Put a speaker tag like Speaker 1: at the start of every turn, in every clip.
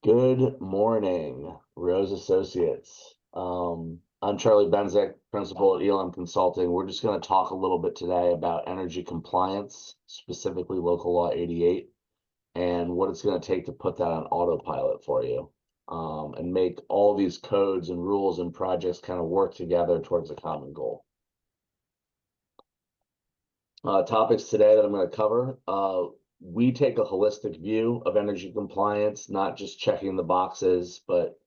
Speaker 1: Good morning, Rose Associates. I'm Charlie Benzik, principal at Elam Consulting. We're just going to talk a little bit today about energy compliance, specifically Local Law 88, and what it's going to take to put that on autopilot for you, and make all these codes and rules and projects kind of work together towards a common goal. Topics today that I'm going to cover. We take a holistic view of energy compliance, not just checking the boxes, but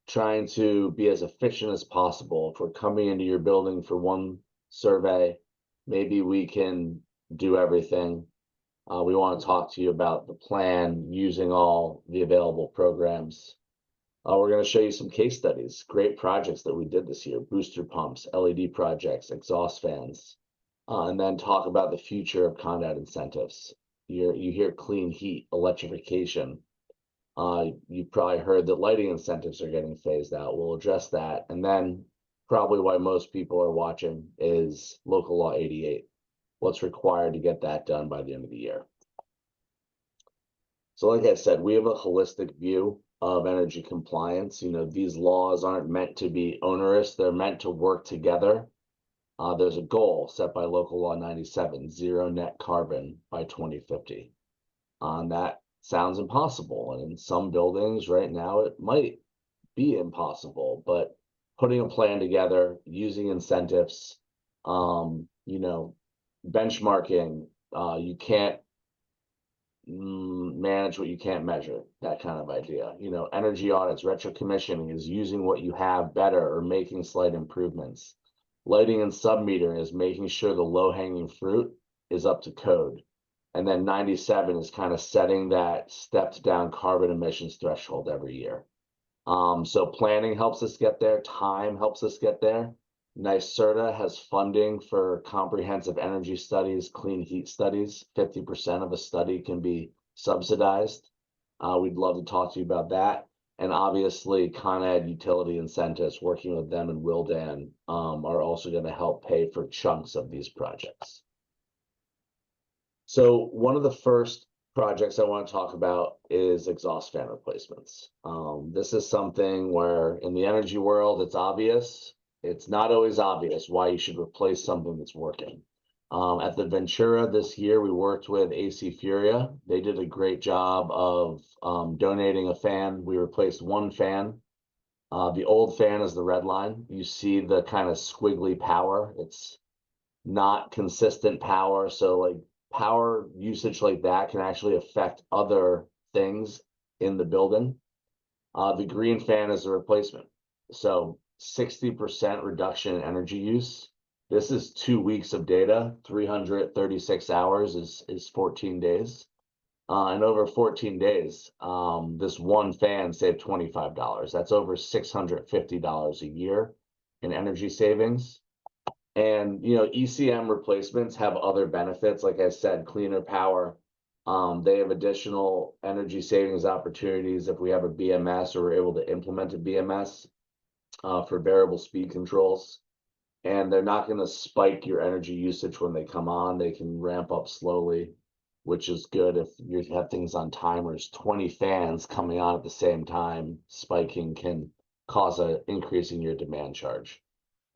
Speaker 1: trying to be as efficient as possible. If we're coming into your building for one survey, maybe we can do everything. We want to talk to you about the plan using all the available programs. We're going to show you some case studies, great projects that we did this year, booster pumps, LED projects, exhaust fans, and then talk about the future of Con Ed incentives. You hear clean heat, electrification. You probably heard that lighting incentives are getting phased out. We'll address that. And then probably why most people are watching is Local Law 88. What's required to get that done by the end of the year. So like I said, we have a holistic view of energy compliance. You know, these laws aren't meant to be onerous. They're meant to work together. There's a goal set by Local Law 97, zero net carbon by 2050. That sounds impossible. And in some buildings right now, it might be impossible, but putting a plan together, using incentives, benchmarking, you can't manage what you can't measure, that kind of idea. Energy audits, retro commissioning is using what you have better or making slight improvements. Lighting and sub-metering is making sure the low-hanging fruit is up to code. And then 97 is kind of setting that stepped down carbon emissions threshold every year. So planning helps us get there. Time helps us get there. NYSERDA has funding for comprehensive energy studies, clean heat studies. 50% of a study can be subsidized. We'd love to talk to you about that. And obviously, Con Ed utility incentives, working with them and Willdan, are also going to help pay for chunks of these projects. So one of the first projects I want to talk about is exhaust fan replacements. This is something where in the energy world, it's obvious. It's not always obvious why you should replace something that's working. At the Ventura this year, we worked with AC Furia. They did a great job of donating a fan. We replaced one fan. The old fan is the red line. You see the kind of squiggly power. It's not consistent power. So like power usage like that can actually affect other things in the building. The green fan is the replacement. So 60% reduction in energy use. This is 2 weeks of data. 336 hours is 14 days. And over 14 days, this one fan saved $25. That's over $650 a year in energy savings. And, ECM replacements have other benefits. Like I said, cleaner power. They have additional energy savings opportunities if we have a BMS or we're able to implement a BMS for variable speed controls. And they're not going to spike your energy usage when they come on. They can ramp up slowly, which is good if you have things on timers. 20 fans coming on at the same time, spiking can cause an increase in your demand charge.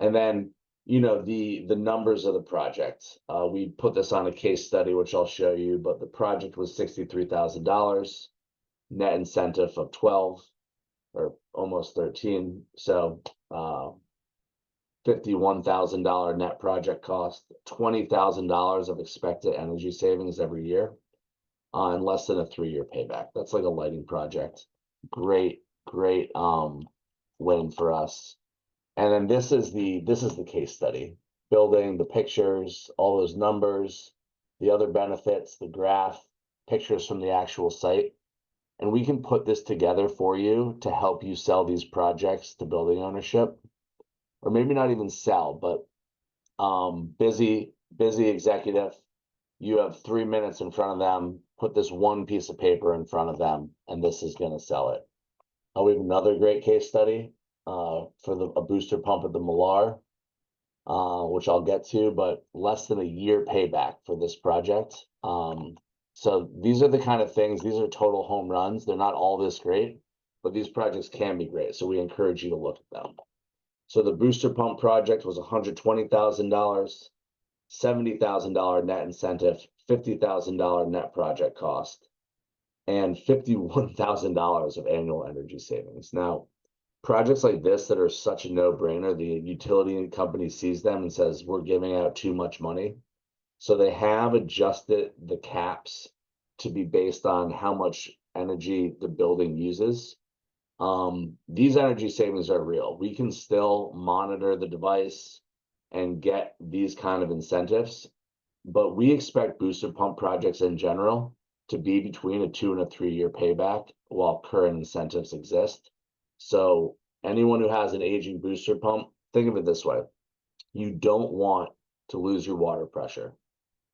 Speaker 1: And then, the numbers of the project. We put this on a case study, which I'll show you, but the project was $63,000, net incentive of 12 or almost 13. So $51,000 net project cost, $20,000 of expected energy savings every year, and less than a 3-year payback. That's like a lighting project. Great win for us. And then this is the case study, building the pictures, all those numbers, the other benefits, the graph, pictures from the actual site. And we can put this together for you to help you sell these projects to building ownership, or maybe not even sell, but busy executive, you have 3 minutes in front of them, put this one piece of paper in front of them, and this is going to sell it. We have another great case study for a booster pump at the Millar, which I'll get to, but less than a year payback for this project. So these are the kind of things, these are total home runs. They're not all this great, but these projects can be great. So we encourage you to look at them. So the booster pump project was $120,000, $70,000 net incentive, $50,000 net project cost, and $51,000 of annual energy savings. Now, projects like this that are such a no-brainer, the utility company sees them and says, we're giving out too much money. So they have adjusted the caps to be based on how much energy the building uses. These energy savings are real. We can still monitor the device and get these kind of incentives, but we expect booster pump projects in general to be between a 2 and a 3 year payback while current incentives exist. So anyone who has an aging booster pump, think of it this way. You don't want to lose your water pressure.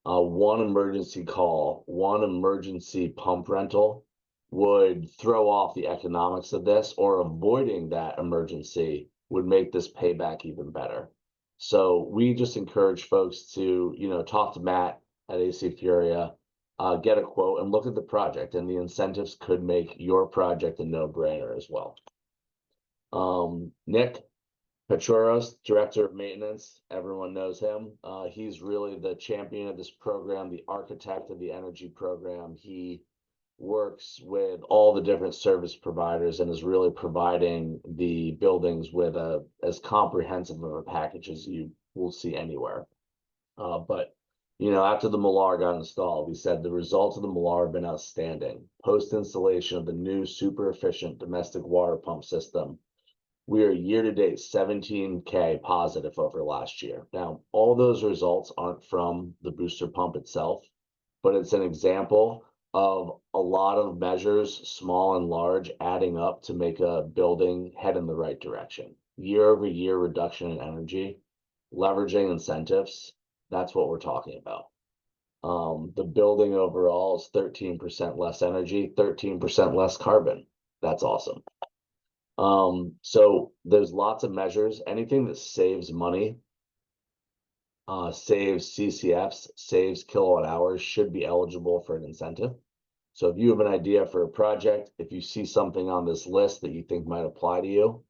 Speaker 1: One emergency call, one emergency pump rental would throw off the economics of this, or avoiding that emergency would make this payback even better. So we just encourage folks to, talk to Matt at AC Furia, get a quote and look at the project, and the incentives could make your project a no-brainer as well. Nick Petrouros, Director of Maintenance, everyone knows him. He's really the champion of this program, the architect of the energy program. He works with all the different service providers and is really providing the buildings with as comprehensive of a package as you will see anywhere. But after the Millar got installed, he said the results of the Millar have been outstanding. Post-installation of the new super efficient domestic water pump system, we are year-to-date 17K positive over last year. Now, all those results aren't from the booster pump itself, but it's an example of a lot of measures, small and large, adding up to make a building head in the right direction. Year-over-year reduction in energy, leveraging incentives, that's what we're talking about. The building overall is 13% less energy, 13% less carbon. That's awesome. So there's lots of measures. Anything that saves money, saves CCFs, saves kilowatt hours should be eligible for an incentive. So if you have an idea for a project, if you see something on this list that you think might apply to you,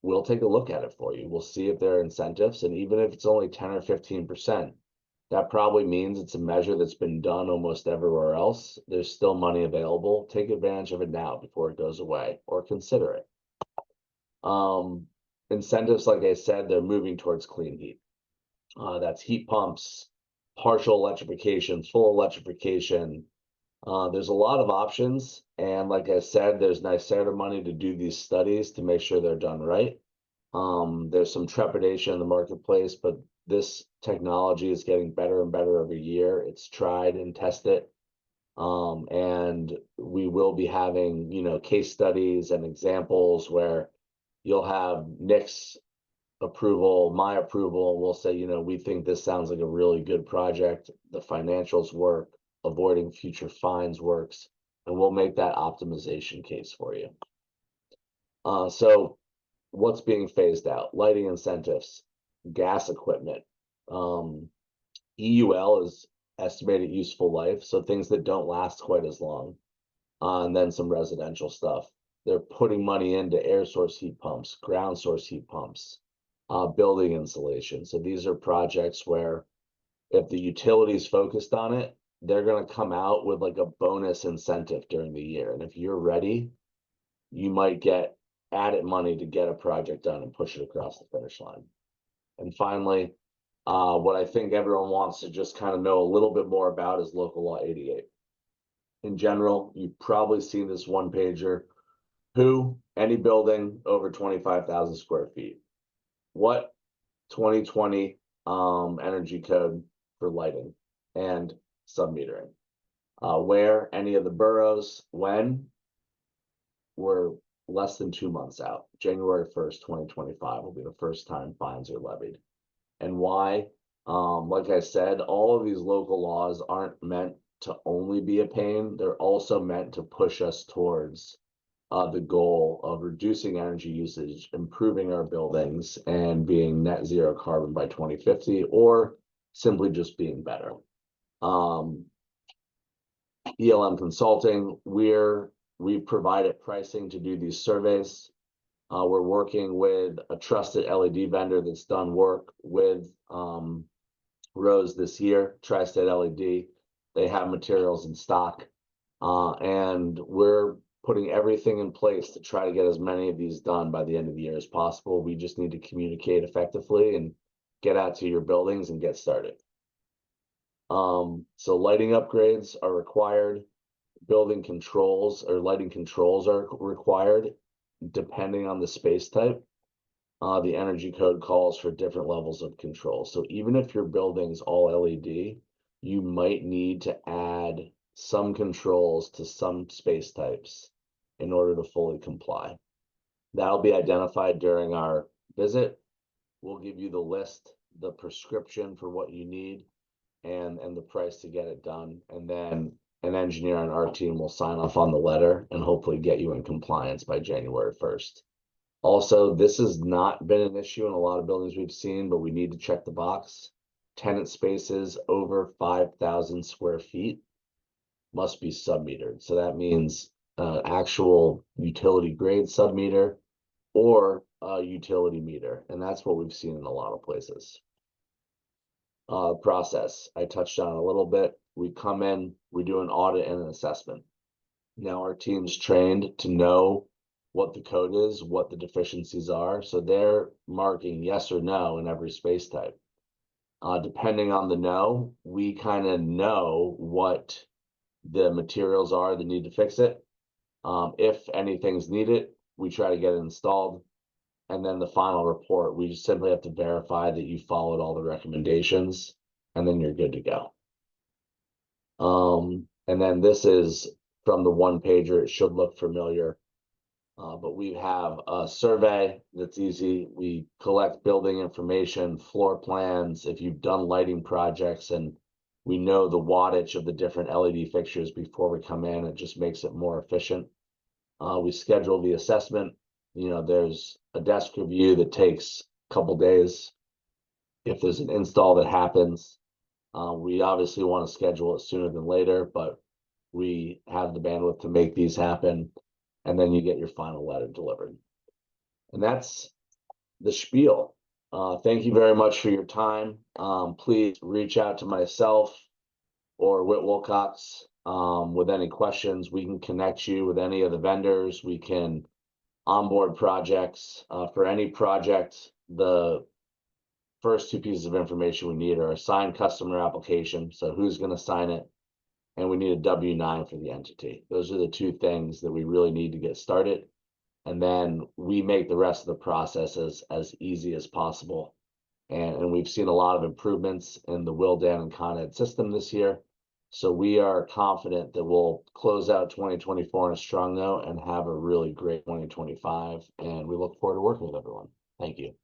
Speaker 1: we'll take a look at it for you. We'll see if there are incentives, and even if it's only 10 or 15%, that probably means it's a measure that's been done almost everywhere else. There's still money available. Take advantage of it now before it goes away, or consider it. Incentives, like I said, they're moving towards clean heat. That's heat pumps, partial electrification, full electrification. There's a lot of options. And like I said, there's NYSERDA money to do these studies to make sure they're done right. There's some trepidation in the marketplace, but this technology is getting better and better every year. It's tried and tested. And we will be having, case studies and examples where you'll have Nick's approval, my approval, and we'll say, we think this sounds like a really good project. The financials work, avoiding future fines works, and we'll make that optimization case for you. So what's being phased out? Lighting incentives, gas equipment. EUL is estimated useful life, so things that don't last quite as long. And then some residential stuff. They're putting money into air source heat pumps, ground source heat pumps, building insulation. So these are projects where if the utility is focused on it, they're going to come out with like a bonus incentive during the year. And if you're ready, you might get added money to get a project done and push it across the finish line. And finally, what I think everyone wants to just kind of know a little bit more about is Local Law 88. In general, you've probably seen this one pager. Who? Any building over 25,000 square feet. What? 2020 energy code for lighting and submetering. Where? Any of the boroughs. When? We're less than 2 months out. January 1st, 2025 will be the first time fines are levied. And why? Like I said, all of these local laws aren't meant to only be a pain. They're also meant to push us towards the goal of reducing energy usage, improving our buildings, and being net zero carbon by 2050, or simply just being better. ELM Consulting, we're we provided pricing to do these surveys. We're working with a trusted LED vendor that's done work with Rose this year, Tri-State LED. They have materials in stock. And we're putting everything in place to try to get as many of these done by the end of the year as possible. We just need to communicate effectively and get out to your buildings and get started. So lighting upgrades are required. Building controls or lighting controls are required depending on the space type. The energy code calls for different levels of control. So even if your building's all LED, you might need to add some controls to some space types in order to fully comply. That'll be identified during our visit. We'll give you the list, the prescription for what you need, and the price to get it done. And then an engineer on our team will sign off on the letter and hopefully get you in compliance by January 1st. Also, this has not been an issue in a lot of buildings we've seen, but we need to check the box. Tenant spaces over 5,000 square feet must be submetered. So that means actual utility grade submeter or a utility meter. And that's what we've seen in a lot of places. Process, I touched on a little bit. We come in, we do an audit and an assessment. Now our team's trained to know what the code is, what the deficiencies are. So they're marking yes or no in every space type. Depending on the no, we kind of know what the materials are that need to fix it. If anything's needed, we try to get it installed. And then the final report, we just simply have to verify that you followed all the recommendations, and then you're good to go. And then this is from the one pager. It should look familiar. But we have a survey that's easy. We collect building information, floor plans, if you've done lighting projects, and we know the wattage of the different LED fixtures before we come in. It just makes it more efficient. We schedule the assessment. You know, there's a desk review that takes a couple days. If there's an install that happens, we obviously want to schedule it sooner than later, but we have the bandwidth to make these happen. And then you get your final letter delivered. And that's the spiel. Thank you very much for your time. Please reach out to myself or Whit Wilcox with any questions. We can connect you with any of the vendors. We can onboard projects. For any project, the first two pieces of information we need are a signed customer application. So who's going to sign it? And we need a W-9 for the entity. Those are the two things that we really need to get started. And then we make the rest of the processes as easy as possible. And we've seen a lot of improvements in the Willdan and Con Ed system this year. So we are confident that we'll close out 2024 on a strong note and have a really great 2025. And we look forward to working with everyone. Thank you.